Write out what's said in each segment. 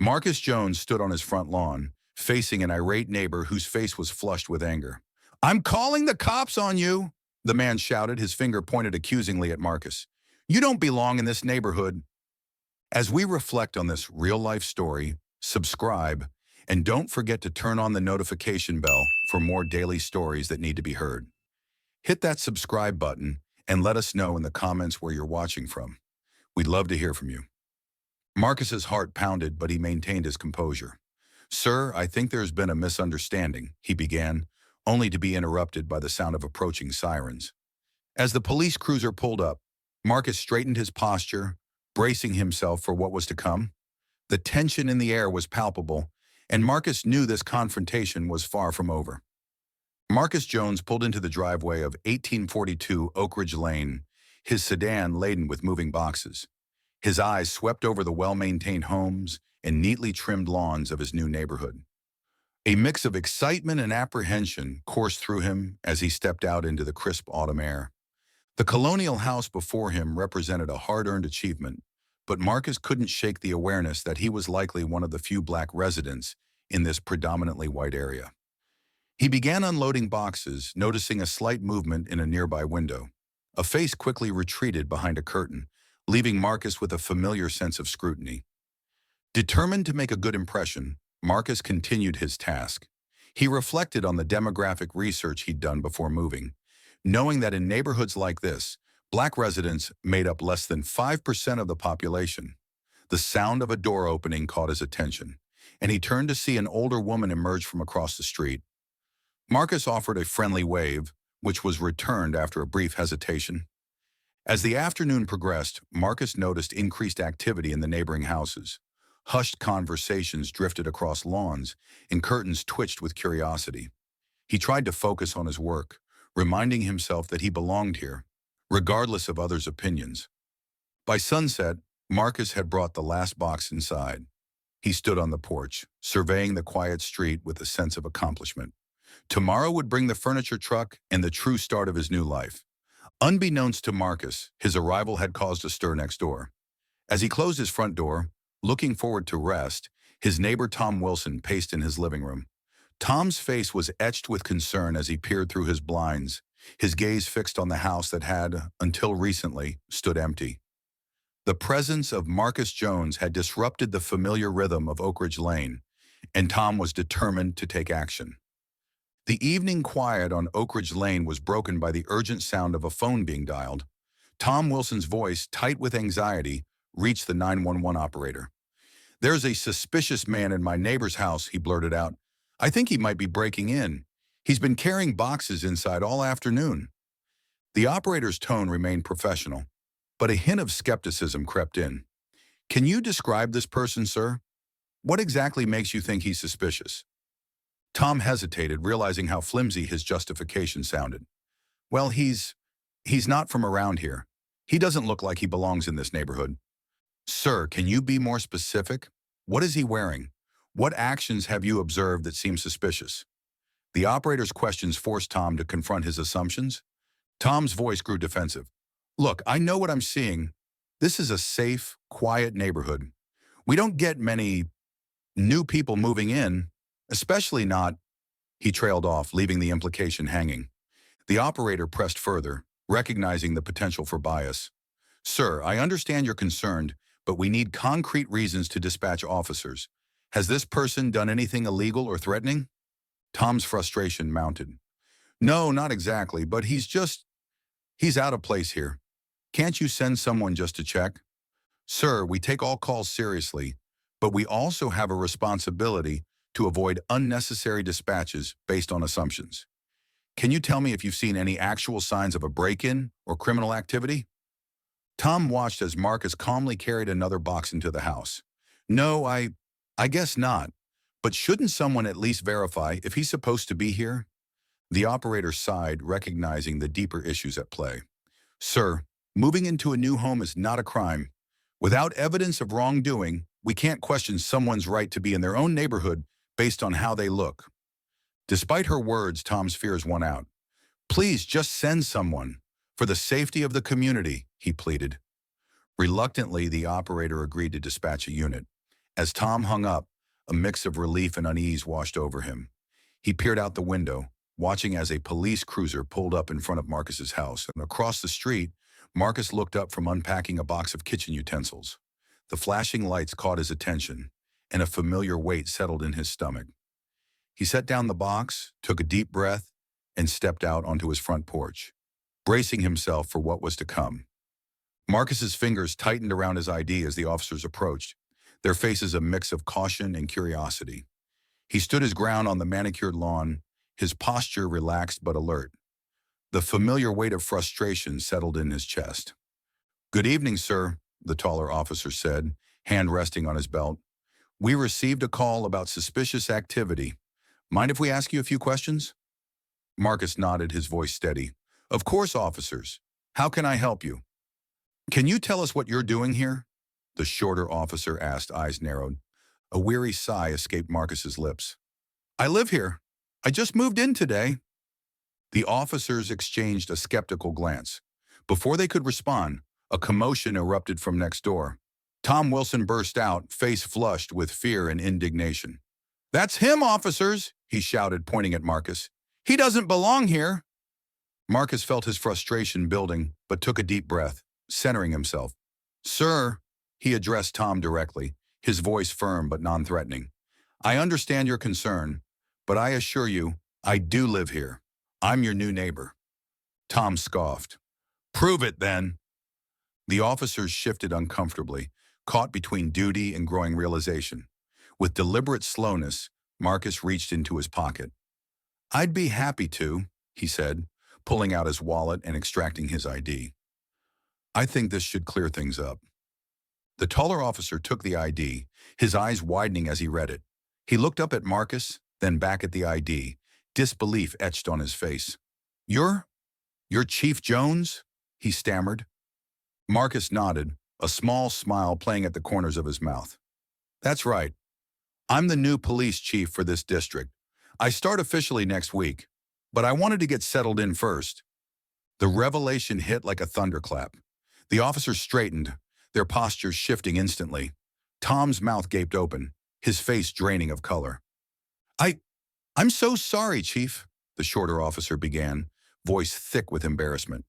Marcus Jones stood on his front lawn, facing an irate neighbor whose face was flushed with anger. "I'm calling the cops on you," the man shouted, his finger pointed accusingly at Marcus. "You don't belong in this neighborhood." As we reflect on this real-life story, subscribe, and don't forget to turn on the notification bell for more daily stories that need to be heard. Hit that subscribe button and let us know in the comments where you're watching from. We'd love to hear from you. Marcus's heart pounded, but he maintained his composure. "Sir, I think there's been a misunderstanding," he began, only to be interrupted by the sound of approaching sirens. As the police cruiser pulled up, Marcus straightened his posture, bracing himself for what was to come. The tension in the air was palpable, and Marcus knew this confrontation was far from over. Marcus Jones pulled into the driveway of 1842 Oak Ridge Lane, his sedan laden with moving boxes. His eyes swept over the well-maintained homes and neatly trimmed lawns of his new neighborhood. A mix of excitement and apprehension coursed through him as he stepped out into the crisp autumn air. The colonial house before him represented a hard-earned achievement, but Marcus couldn't shake the awareness that he was likely one of the few black residents in this predominantly white area. He began unloading boxes, noticing a slight movement in a nearby window. A face quickly retreated behind a curtain, leaving Marcus with a familiar sense of scrutiny. Determined to make a good impression, Marcus continued his task. He reflected on the demographic research he'd done before moving, knowing that in neighborhoods like this, black residents made up less than 5% of the population. The sound of a door opening caught his attention, and he turned to see an older woman emerge from across the street. Marcus offered a friendly wave, which was returned after a brief hesitation. As the afternoon progressed, Marcus noticed increased activity in the neighboring houses. Hushed conversations drifted across lawns, and curtains twitched with curiosity. He tried to focus on his work, reminding himself that he belonged here, regardless of others' opinions. By sunset, Marcus had brought the last box inside. He stood on the porch, surveying the quiet street with a sense of accomplishment. Tomorrow would bring the furniture truck and the true start of his new life. Unbeknownst to Marcus, his arrival had caused a stir next door. As he closed his front door, looking forward to rest, his neighbor Tom Wilson paced in his living room. Tom's face was etched with concern as he peered through his blinds, his gaze fixed on the house that had, until recently, stood empty. The presence of Marcus Jones had disrupted the familiar rhythm of Oak Ridge Lane, and Tom was determined to take action. The evening quiet on Oak Ridge Lane was broken by the urgent sound of a phone being dialed. Tom Wilson's voice, tight with anxiety, reached the 911 operator. "There's a suspicious man in my neighbor's house," he blurted out. "I think he might be breaking in. He's been carrying boxes inside all afternoon." The operator's tone remained professional, but a hint of skepticism crept in. "Can you describe this person, sir? What exactly makes you think he's suspicious?" Tom hesitated, realizing how flimsy his justification sounded. "Well, he's not from around here. He doesn't look like he belongs in this neighborhood." "Sir, can you be more specific? What is he wearing? What actions have you observed that seem suspicious?" The operator's questions forced Tom to confront his assumptions. Tom's voice grew defensive. "Look, I know what I'm seeing. This is a safe, quiet neighborhood. We don't get many new people moving in, especially not—" He trailed off, leaving the implication hanging. The operator pressed further, recognizing the potential for bias. "Sir, I understand you're concerned, but we need concrete reasons to dispatch officers. Has this person done anything illegal or threatening?" Tom's frustration mounted. "No, not exactly, but he's out of place here. Can't you send someone just to check?" "Sir, we take all calls seriously, but we also have a responsibility to avoid unnecessary dispatches based on assumptions. Can you tell me if you've seen any actual signs of a break-in or criminal activity?" Tom watched as Marcus calmly carried another box into the house. "No, I guess not. But shouldn't someone at least verify if he's supposed to be here?" The operator sighed, recognizing the deeper issues at play. "Sir, moving into a new home is not a crime. Without evidence of wrongdoing, we can't question someone's right to be in their own neighborhood based on how they look." Despite her words, Tom's fears won out. "Please just send someone. For the safety of the community," he pleaded. Reluctantly, the operator agreed to dispatch a unit. As Tom hung up, a mix of relief and unease washed over him. He peered out the window, watching as a police cruiser pulled up in front of Marcus's house, and across the street, Marcus looked up from unpacking a box of kitchen utensils. The flashing lights caught his attention, and a familiar weight settled in his stomach. He set down the box, took a deep breath, and stepped out onto his front porch, bracing himself for what was to come. Marcus's fingers tightened around his ID as the officers approached, their faces a mix of caution and curiosity. He stood his ground on the manicured lawn, his posture relaxed but alert. The familiar weight of frustration settled in his chest. "Good evening, sir," the taller officer said, hand resting on his belt. "We received a call about suspicious activity. Mind if we ask you a few questions?" Marcus nodded, his voice steady. "Of course, officers. How can I help you?" "Can you tell us what you're doing here?" the shorter officer asked, eyes narrowed. A weary sigh escaped Marcus's lips. "I live here. I just moved in today." The officers exchanged a skeptical glance. Before they could respond, a commotion erupted from next door. Tom Wilson burst out, face flushed with fear and indignation. "That's him, officers!" he shouted, pointing at Marcus. "He doesn't belong here!" Marcus felt his frustration building, but took a deep breath, centering himself. "Sir," he addressed Tom directly, his voice firm but non-threatening. "I understand your concern, but I assure you, I do live here. I'm your new neighbor." Tom scoffed. "Prove it, then." The officers shifted uncomfortably, caught between duty and growing realization. With deliberate slowness, Marcus reached into his pocket. "I'd be happy to," he said, pulling out his wallet and extracting his ID. "I think this should clear things up." The taller officer took the ID, his eyes widening as he read it. He looked up at Marcus, then back at the ID, disbelief etched on his face. You're Chief Jones?" he stammered. Marcus nodded, a small smile playing at the corners of his mouth. "That's right. I'm the new police chief for this district. I start officially next week, but I wanted to get settled in first." The revelation hit like a thunderclap. The officers straightened, their postures shifting instantly. Tom's mouth gaped open, his face draining of color. I'm so sorry, Chief," the shorter officer began, voice thick with embarrassment.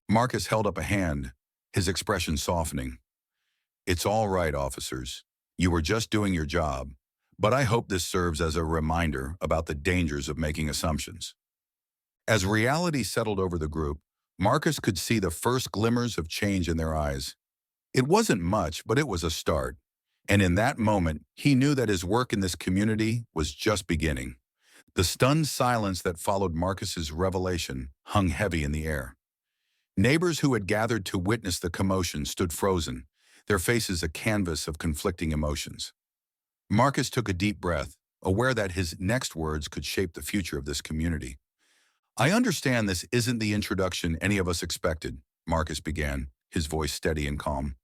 Marcus held up a hand, his expression softening. "It's all right, officers. You were just doing your job, but I hope this serves as a reminder about the dangers of making assumptions." As reality settled over the group, Marcus could see the first glimmers of change in their eyes. It wasn't much, but it was a start. And in that moment, he knew that his work in this community was just beginning. The stunned silence that followed Marcus's revelation hung heavy in the air. Neighbors who had gathered to witness the commotion stood frozen, their faces a canvas of conflicting emotions. Marcus took a deep breath, aware that his next words could shape the future of this community. "I understand this isn't the introduction any of us expected," Marcus began, his voice steady and calm.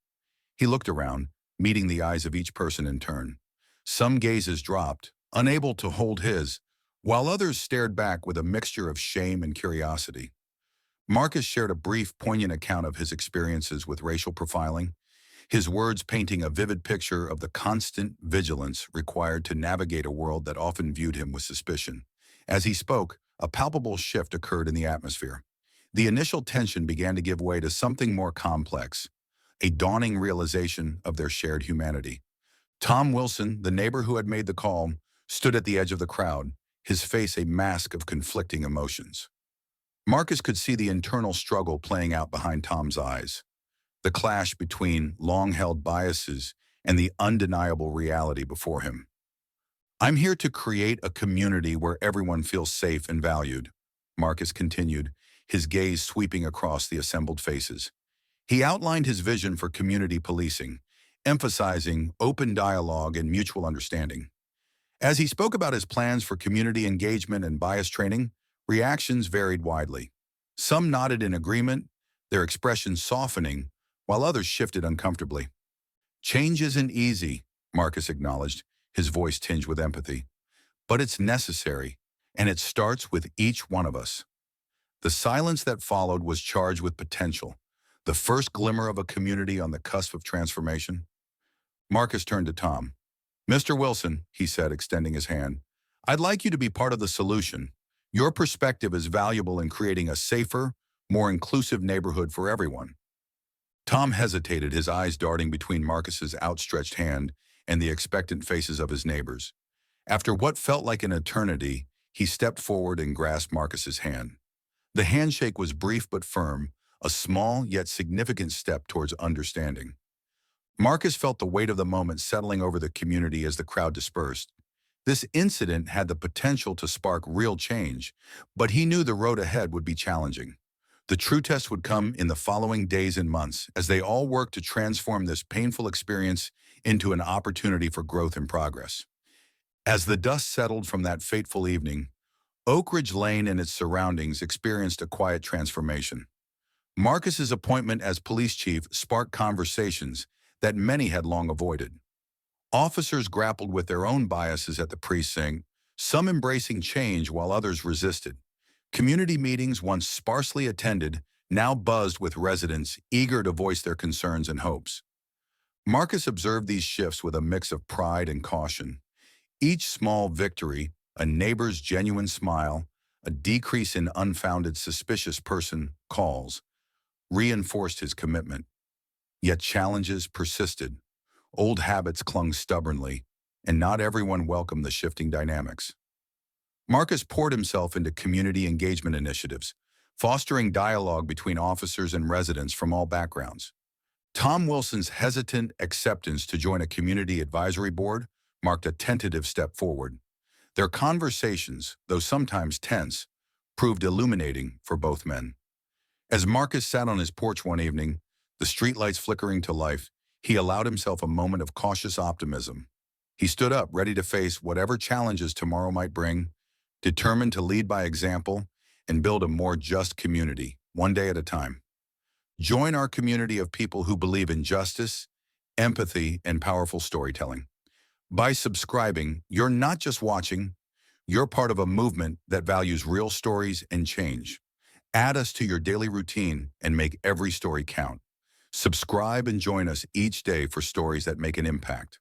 He looked around, meeting the eyes of each person in turn. Some gazes dropped, unable to hold his, while others stared back with a mixture of shame and curiosity. Marcus shared a brief, poignant account of his experiences with racial profiling, his words painting a vivid picture of the constant vigilance required to navigate a world that often viewed him with suspicion. As he spoke, a palpable shift occurred in the atmosphere. The initial tension began to give way to something more complex, a dawning realization of their shared humanity. Tom Wilson, the neighbor who had made the call, stood at the edge of the crowd, his face a mask of conflicting emotions. Marcus could see the internal struggle playing out behind Tom's eyes, the clash between long-held biases and the undeniable reality before him. "I'm here to create a community where everyone feels safe and valued," Marcus continued, his gaze sweeping across the assembled faces. He outlined his vision for community policing, emphasizing open dialogue and mutual understanding. As he spoke about his plans for community engagement and bias training, reactions varied widely. Some nodded in agreement, their expressions softening, while others shifted uncomfortably. "Change isn't easy," Marcus acknowledged, his voice tinged with empathy. "But it's necessary, and it starts with each one of us." The silence that followed was charged with potential, the first glimmer of a community on the cusp of transformation. Marcus turned to Tom. Mr. Wilson, he said, extending his hand, I'd like you to be part of the solution. Your perspective is valuable in creating a safer, more inclusive neighborhood for everyone. Tom hesitated, his eyes darting between Marcus's outstretched hand and the expectant faces of his neighbors. After what felt like an eternity, he stepped forward and grasped Marcus's hand. The handshake was brief but firm, a small yet significant step towards understanding. Marcus felt the weight of the moment settling over the community as the crowd dispersed. This incident had the potential to spark real change, but he knew the road ahead would be challenging. The true test would come in the following days and months as they all worked to transform this painful experience into an opportunity for growth and progress. As the dust settled from that fateful evening, Oak Ridge Lane and its surroundings experienced a quiet transformation. Marcus's appointment as police chief sparked conversations that many had long avoided. Officers grappled with their own biases at the precinct, some embracing change while others resisted. Community meetings, once sparsely attended, now buzzed with residents eager to voice their concerns and hopes. Marcus observed these shifts with a mix of pride and caution. Each small victory, a neighbor's genuine smile, a decrease in unfounded suspicious person calls, reinforced his commitment. Yet challenges persisted. Old habits clung stubbornly, and not everyone welcomed the shifting dynamics. Marcus poured himself into community engagement initiatives, fostering dialogue between officers and residents from all backgrounds. Tom Wilson's hesitant acceptance to join a community advisory board marked a tentative step forward. Their conversations, though sometimes tense, proved illuminating for both men. As Marcus sat on his porch one evening, the streetlights flickering to life, he allowed himself a moment of cautious optimism. He stood up, ready to face whatever challenges tomorrow might bring, determined to lead by example and build a more just community, one day at a time. Join our community of people who believe in justice, empathy, and powerful storytelling. By subscribing, you're not just watching, you're part of a movement that values real stories and change. Add us to your daily routine and make every story count. Subscribe and join us each day for stories that make an impact.